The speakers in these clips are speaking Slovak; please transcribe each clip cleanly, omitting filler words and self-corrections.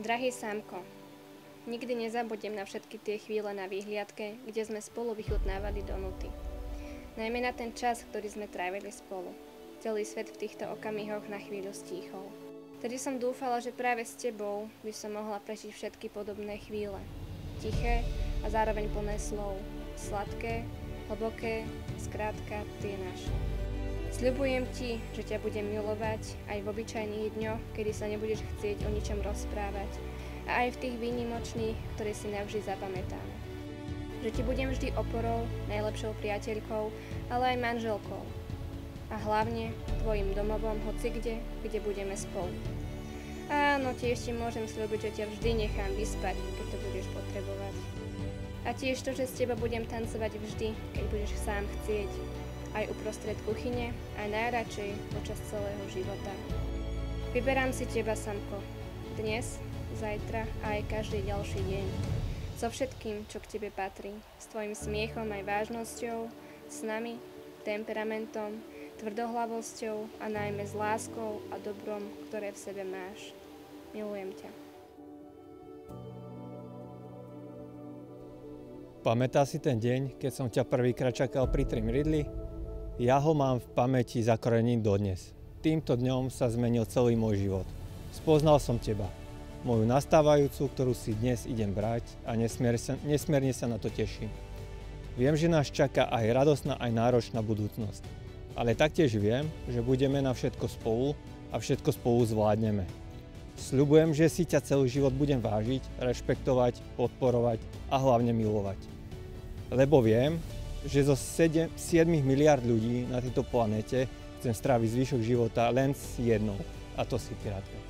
Drahý Sámko, nikdy nezabudnem na všetky tie chvíle na výhliadke, kde sme spolu vychutnávali donuty. Najmä na ten čas, ktorý sme trávili spolu. Celý svet v týchto okamihoch na chvíľu stíchol. Vtedy som dúfala, že práve s tebou by som mohla prežiť všetky podobné chvíle. Tiché a zároveň plné slov. Sladké, hlboké, skrátka tie naše. Sľubujem ti, že ťa budem milovať aj v obyčajných dňoch, kedy sa nebudeš chcieť o ničom rozprávať, a aj v tých výnimočných, ktoré si navždy zapamätám. Že ti budem vždy oporou, najlepšou priateľkou, ale aj manželkou. A hlavne tvojim domovom hocikde, kde budeme spolu. Áno, tiež ti môžem sľubiť, že ťa vždy nechám vyspať, keď to budeš potrebovať. A tiež to, že s teba budem tancovať vždy, keď budeš sám chcieť. Aj uprostred kuchyne, aj najradšej počas celého života. Vyberám si teba, Sámko, dnes, zajtra a aj každý ďalší deň. So všetkým, čo k tebe patrí, s tvojim smiechom aj vážnosťou, snami, temperamentom, tvrdohlavosťou a najmä s láskou a dobrom, ktoré v sebe máš. Milujem ťa. Pamätáš si ten deň, keď som ťa prvýkrát čakal pri Trim Ridley? Ja ho mám v pamäti zakorenený dodnes. Týmto dňom sa zmenil celý môj život. Spoznal som teba, moju nastávajúcu, ktorú si dnes idem brať a nesmierne sa na to teším. Viem, že nás čaká aj radostná, aj náročná budúcnosť. Ale taktiež viem, že budeme na všetko spolu a všetko spolu zvládneme. Sľubujem, že si ťa celý život budem vážiť, rešpektovať, podporovať a hlavne milovať. Lebo viem, že zo 7 miliard ľudí na tejto planéte chcem stráviť zvyšok života len s jednou, a to si ty, Radka.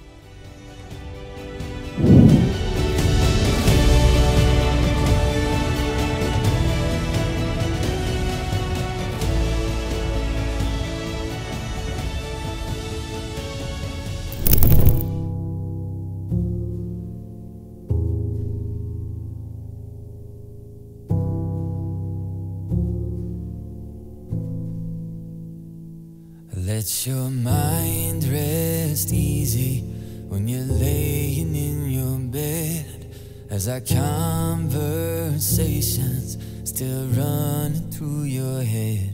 Let your mind rest easy when you're laying in your bed, as our conversations still running through your head.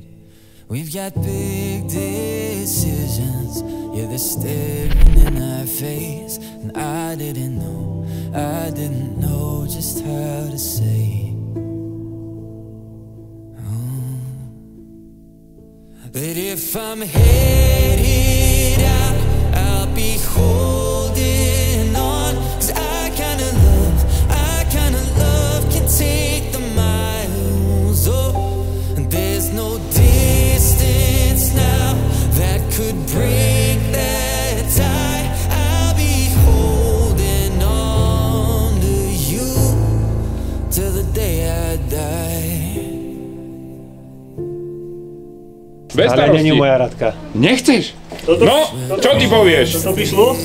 We've got big decisions, yeah, they're staring in our face, and I didn't know just how to say. But if I'm headed out, I'll be holding on, 'cause I kinda love can take the miles. Oh, and there's no distance now that could break that tie. I'll be holding on to you till the day I die. Bez Ale není moja Radka. Nechceš? No, čo ty povieš? To by šlo?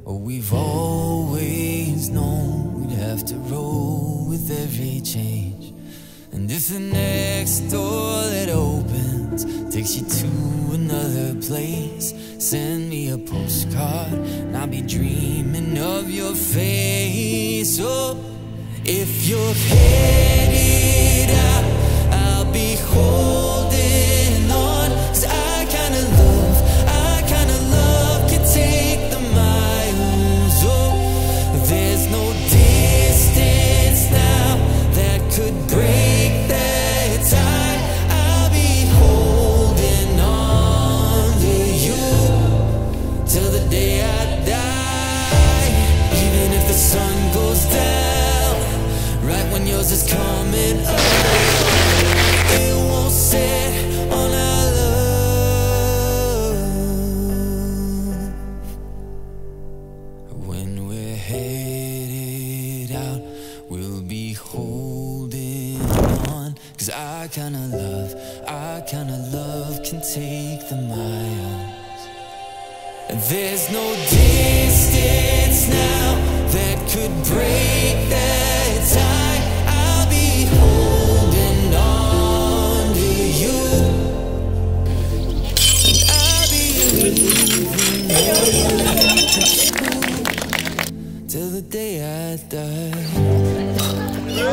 We've always known we'd have to roll with every change. And if the next door that opens takes you to another place, send me a postcard and I'll be dreaming of your face. Oh, if you're headed out, I'll be holding on, 'cause I kinda love can take the miles. Oh, there's no distance now that could break that tie. I'll be holding on to you till the day I die. Even if the sun goes down right when yours is coming up, it won't set on our love. When we're headed out, we'll be holding on, 'cause I kinda love can take the miles. There's no distance now that could break that tie. I'll be holding on to you, and I'll be leaving Viem,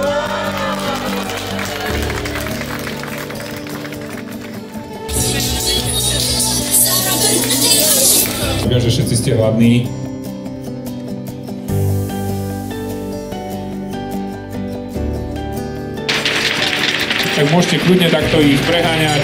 že všetci ste hladní. Tak môžete kľudne takto ich preháňať.